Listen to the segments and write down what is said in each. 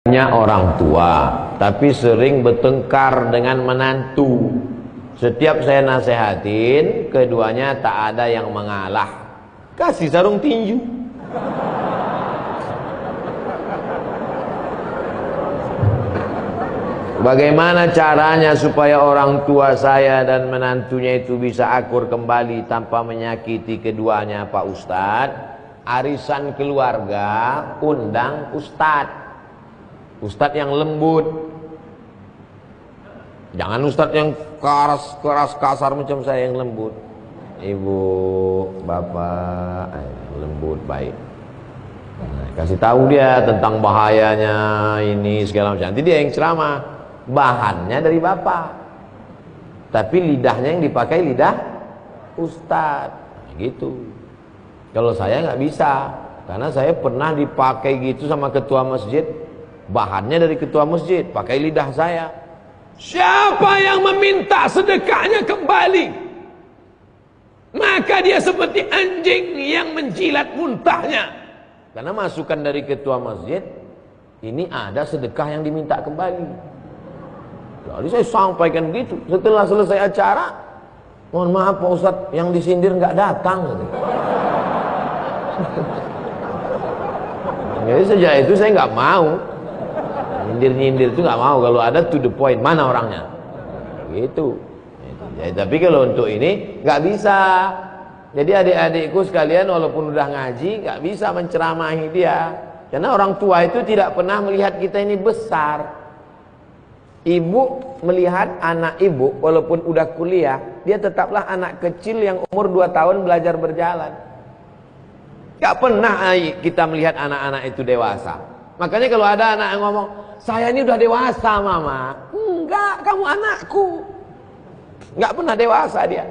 Banyak orang tua, tapi sering bertengkar dengan menantu. Setiap saya nasihatin, keduanya tak ada yang mengalah. Kasih sarung tinju. Bagaimana caranya supaya orang tua saya dan menantunya itu bisa akur kembali tanpa menyakiti keduanya, Pak Ustadz? Arisan keluarga, undang Ustadz. Ustadz yang lembut, jangan ustadz yang keras kasar macam saya yang lembut. Ibu, bapak, lembut, baik. Nah, kasih tahu dia tentang bahayanya ini segala macam. Nanti dia yang ceramah. Bahannya dari bapak, tapi lidahnya yang dipakai lidah ustadz. Nah, gitu. Kalau saya nggak bisa, karena saya pernah dipakai gitu sama ketua masjid. Bahannya dari ketua masjid, pakai lidah saya. Siapa yang meminta sedekahnya kembali, maka dia seperti anjing yang menjilat muntahnya. Karena masukan dari ketua masjid, ini ada sedekah yang diminta kembali. Jadi saya sampaikan gitu. Setelah selesai acara, mohon maaf Pak Ustadz, yang disindir nggak datang. Jadi sejak itu saya nggak mau. Nyindir-nyindir itu nggak mau. Kalau ada to the point, mana orangnya gitu. Ya, tapi kalau untuk ini nggak bisa. Jadi adik-adikku sekalian, walaupun udah ngaji, nggak bisa menceramahi dia, karena orang tua itu tidak pernah melihat kita ini besar. Ibu melihat anak ibu walaupun udah kuliah, dia tetaplah anak kecil yang umur 2 tahun belajar berjalan. Nggak pernah kita melihat anak-anak itu dewasa. Makanya kalau ada anak yang ngomong, saya ini udah dewasa mama. Enggak, kamu anakku. Enggak pernah dewasa dia.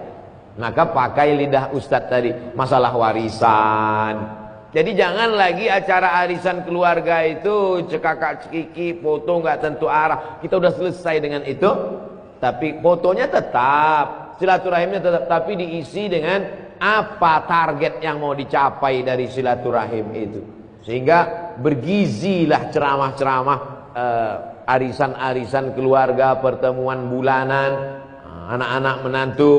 Maka pakai lidah ustadz tadi. Masalah warisan. Jadi jangan lagi acara arisan keluarga itu cekakak cekiki, foto nggak tentu arah. Kita udah selesai dengan itu. Tapi fotonya tetap, silaturahimnya tetap, tapi diisi dengan apa target yang mau dicapai dari silaturahim itu. Sehingga bergizilah ceramah-ceramah arisan-arisan keluarga, pertemuan bulanan, anak-anak menantu,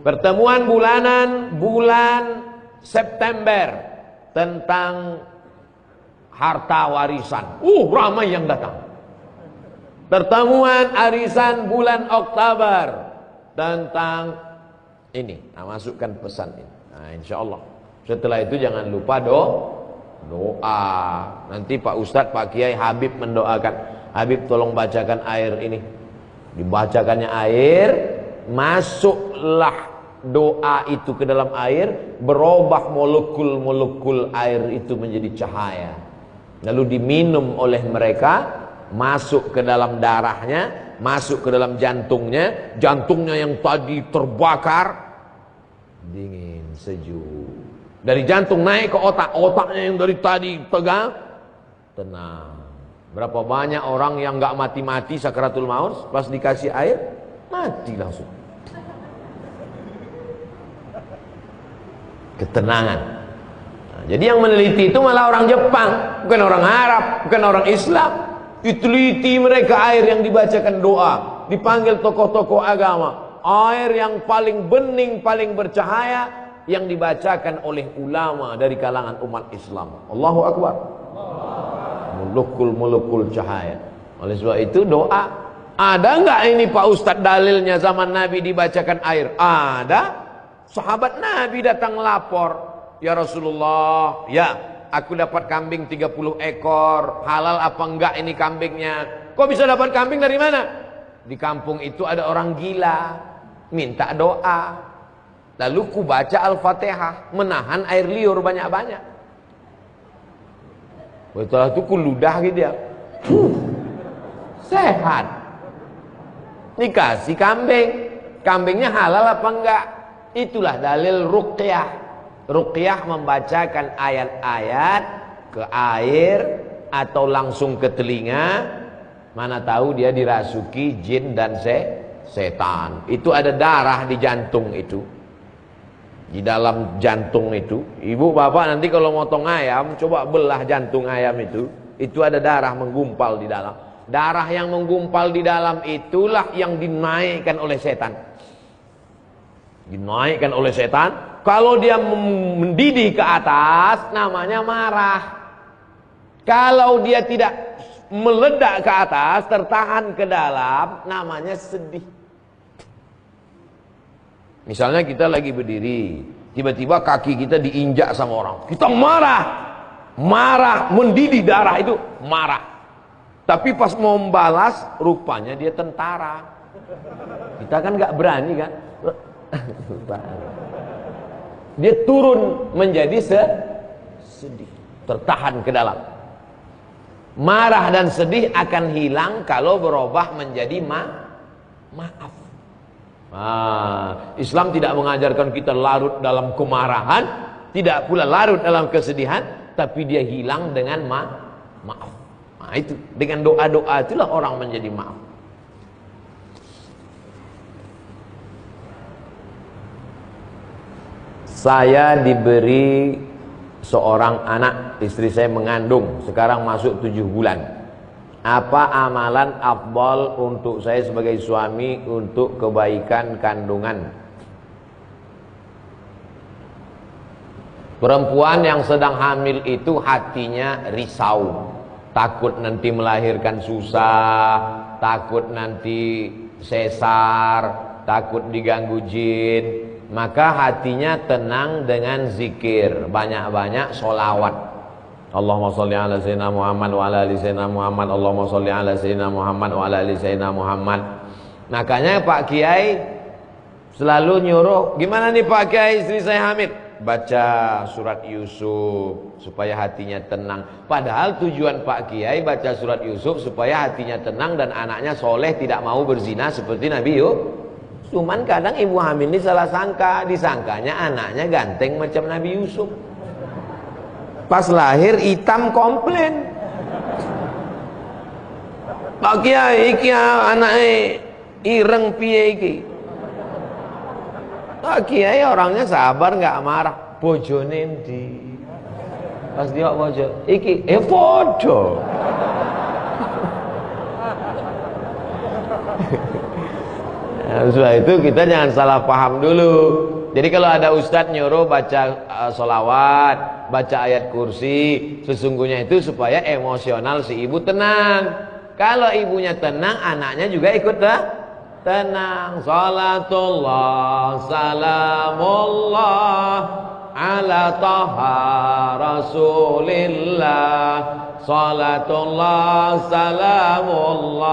pertemuan bulanan bulan September tentang harta warisan. Ramai yang datang. Pertemuan arisan bulan Oktober tentang ini. Nah, masukkan pesan ini. Nah, insya Allah. Setelah itu jangan lupa doa. Nanti Pak Ustadz, Pak Kiai Habib mendoakan. Habib tolong bacakan air ini. Dibacakannya air, masuklah doa itu ke dalam air, berubah molekul-molekul air itu menjadi cahaya. Lalu diminum oleh mereka, masuk ke dalam darahnya, masuk ke dalam jantungnya. Jantungnya yang tadi terbakar dingin, sejuk. Dari jantung naik ke otak, otaknya yang dari tadi tegang, tenang. Berapa banyak orang yang nggak mati-mati sakaratul maut, pas dikasih air mati langsung. Ketenangan. Nah, jadi yang meneliti itu malah orang Jepang, bukan orang Arab, bukan orang Islam. Diteliti mereka air yang dibacakan doa, dipanggil tokoh-tokoh agama, air yang paling bening, paling bercahaya, yang dibacakan oleh ulama dari kalangan umat Islam. Allahu Akbar. Molekul-molekul cahaya. Oleh sebab itu doa. Ada nggak ini Pak Ustadz dalilnya zaman Nabi dibacakan air? Ada. Sahabat Nabi datang lapor, ya Rasulullah, ya aku dapat kambing 30 ekor, halal apa enggak ini kambingnya? Kok bisa dapat kambing dari mana? Di kampung itu ada orang gila, minta doa. Lalu ku baca Al-Fatihah, menahan air liur banyak-banyak. Setelah itu ku ludah gitu dia. Sehat. Dikasih kambing. Kambingnya halal apa enggak? Itulah dalil ruqyah. Ruqyah membacakan ayat-ayat ke air atau langsung ke telinga. Mana tahu dia dirasuki jin dan setan. Itu ada darah di jantung itu. Di dalam jantung itu, ibu bapak nanti kalau motong ayam, coba belah jantung ayam itu. Itu ada darah menggumpal di dalam. Darah yang menggumpal di dalam itulah yang dinaikkan oleh setan. Dinaikkan oleh setan. Kalau dia mendidih ke atas, namanya marah. Kalau dia tidak meledak ke atas, tertahan ke dalam, namanya sedih. Misalnya kita lagi berdiri, tiba-tiba kaki kita diinjak sama orang, kita marah, mendidih darah itu marah. Tapi pas mau membalas, rupanya dia tentara. Kita kan nggak berani kan? Dia turun menjadi sedih, tertahan ke dalam. Marah dan sedih akan hilang kalau berubah menjadi maaf. Islam tidak mengajarkan kita larut dalam kemarahan, tidak pula larut dalam kesedihan, tapi dia hilang dengan maaf. Itu dengan doa-doa itulah orang menjadi maaf. Saya diberi seorang anak, istri saya mengandung, sekarang masuk 7 bulan. Apa amalan afdal untuk saya sebagai suami untuk kebaikan kandungan? Perempuan yang sedang hamil itu hatinya risau, takut nanti melahirkan susah, takut nanti sesar, takut diganggu jin. Maka hatinya tenang dengan zikir, banyak-banyak sholawat. Allahumma sholli ala sayyidina Muhammad wa ala ali sayyidina Muhammad. Allahumma sholli ala sayyidina Muhammad wa ala ali sayyidina Muhammad. Makanya Pak Kiai selalu nyuruh, gimana nih Pak Kiai, istri saya hamil? Baca surat Yusuf supaya hatinya tenang. Padahal tujuan Pak Kiai baca surat Yusuf supaya hatinya tenang dan anaknya soleh, tidak mau berzina seperti Nabi Yusuf. Cuman kadang ibu hamil ini salah sangka, disangkanya anaknya ganteng macam Nabi Yusuf. Pas lahir hitam komplain. Pak Kiai iki anake ireng piye iki? Pak Kiai orangnya sabar, nggak marah. Bojone endi? Pas dia bojo, iki podo. Setelah itu kita jangan salah paham dulu. Jadi kalau ada ustadz nyuruh baca sholawat, baca ayat kursi, sesungguhnya itu supaya emosional si ibu tenang. Kalau ibunya tenang, anaknya juga ikut tenang. Salatullah salamullah ala taha rasulillah. Salatullah salamullah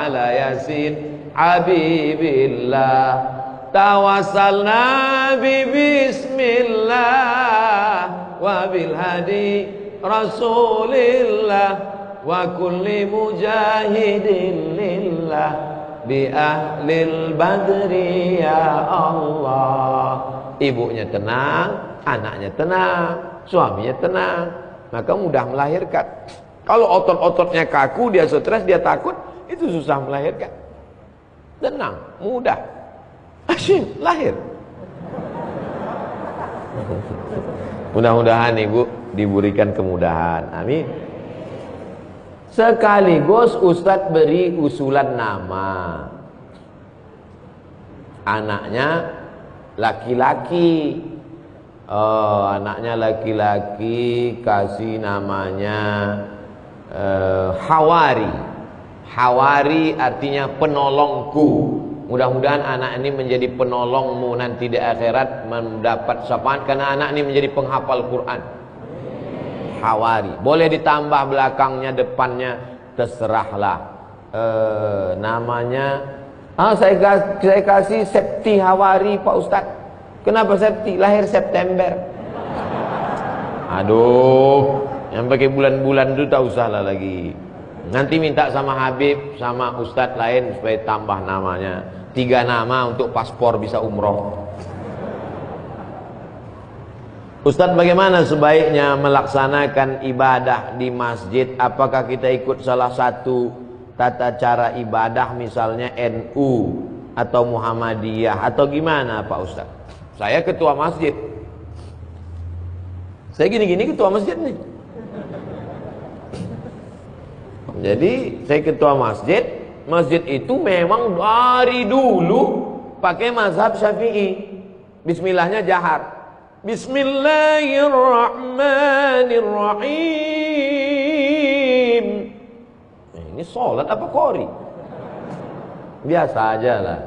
ala yasin habibillah. Tawassalna bi bismillah wa bil hadi rasulillah wa kulli mujahidin lillah bi ahlil badri ya Allah. Ibunya tenang, anaknya tenang, suaminya tenang, maka mudah melahirkan. Kalau otot-ototnya kaku, dia stres, dia takut, itu susah melahirkan. Tenang, mudah, asyik lahir. Mudah-mudahan ibu diberikan kemudahan, amin. Sekaligus Ustadz beri usulan nama. Anaknya laki-laki. Anaknya laki-laki, kasih namanya Hawari. Hawari artinya penolongku. Mudah-mudahan anak ini menjadi penolongmu nanti di akhirat, mendapat syafaat, karena anak ini menjadi penghafal Quran. Hawari. Boleh ditambah belakangnya, depannya, terserahlah. Namanya saya kasih Septi Hawari Pak Ustadz. Kenapa Septi? Lahir September. Aduh, yang pakai bulan-bulan itu tak usah lah lagi. Nanti minta sama Habib, sama Ustadz lain supaya tambah namanya. 3 nama untuk paspor bisa umroh. Ustadz, bagaimana sebaiknya melaksanakan ibadah di masjid? Apakah kita ikut salah satu tata cara ibadah, misalnya NU atau Muhammadiyah, atau gimana Pak Ustadz? Saya ketua masjid. Saya gini-gini ketua masjid nih. Jadi saya ketua masjid. Masjid itu memang dari dulu pakai mazhab Syafi'i. Bismillahnya jahar. Bismillahirrahmanirrahim. Ini sholat apa qori? Biasa aja lah.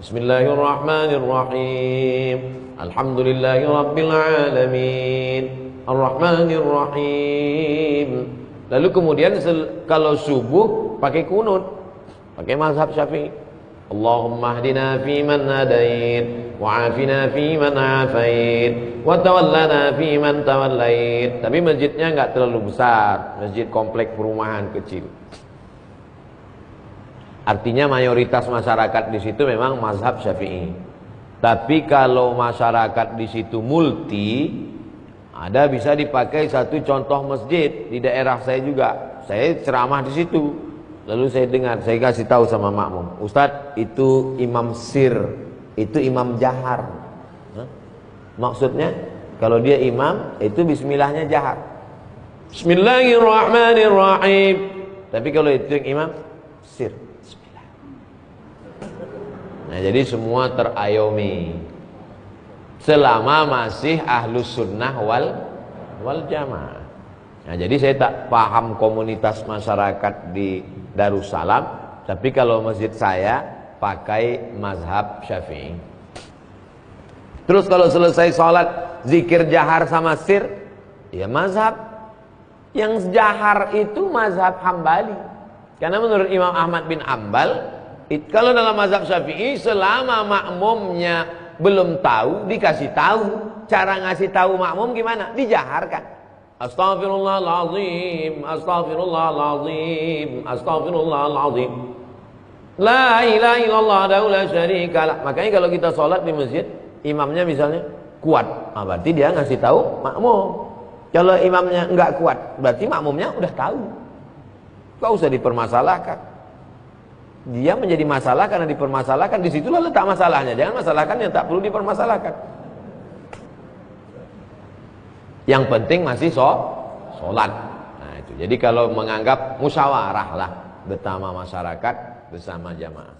Bismillahirrahmanirrahim. Alhamdulillahirabbil alamin. Arrahmanirrahim. Lalu kemudian kalau subuh pakai kunut, pakai mazhab Syafi'i. Allahumma hdina fiman hadait, wa'afina fiman afait, wa tawallana fiman tawallait. Tapi masjidnya enggak terlalu besar, masjid komplek perumahan kecil. Artinya mayoritas masyarakat di situ memang mazhab Syafi'i. Tapi kalau masyarakat di situ multi, ada bisa dipakai satu contoh masjid di daerah saya juga. Saya ceramah di situ. Lalu saya dengar, saya kasih tahu sama makmum, Ustadz itu imam sir, itu imam jahar. Maksudnya kalau dia imam itu bismillahnya jahar. Bismillahirrahmanirrahim. Tapi kalau itu yang imam sir. Bismillah. Nah jadi semua terayomi. Selama masih ahlus sunnah wal jamaah. Nah jadi saya tak paham komunitas masyarakat di Darussalam, tapi kalau masjid saya pakai mazhab Syafi'i. Terus kalau selesai sholat zikir jahar sama sir, ya mazhab yang jahar itu mazhab Hambali. Karena menurut Imam Ahmad bin Hanbal, kalau dalam mazhab Syafi'i selama makmumnya belum tahu dikasih tahu. Cara ngasih tahu makmum gimana? Dijaharkan. Astaghfirullahaladzim, astaghfirullahaladzim, astaghfirullahaladzim. La ilaha illallah la syarikalah. Makanya kalau kita sholat di masjid, imamnya misalnya kuat, berarti dia ngasih tahu makmum. Kalau imamnya enggak kuat, berarti makmumnya udah tahu. Gak usah dipermasalahkan. Dia menjadi masalah karena dipermasalahkan. Disitulah letak masalahnya. Jangan masalahkan yang tak perlu dipermasalahkan. Yang penting masih sholat. Nah itu. Jadi kalau menganggap musyawarah lah bersama masyarakat, bersama jamaah.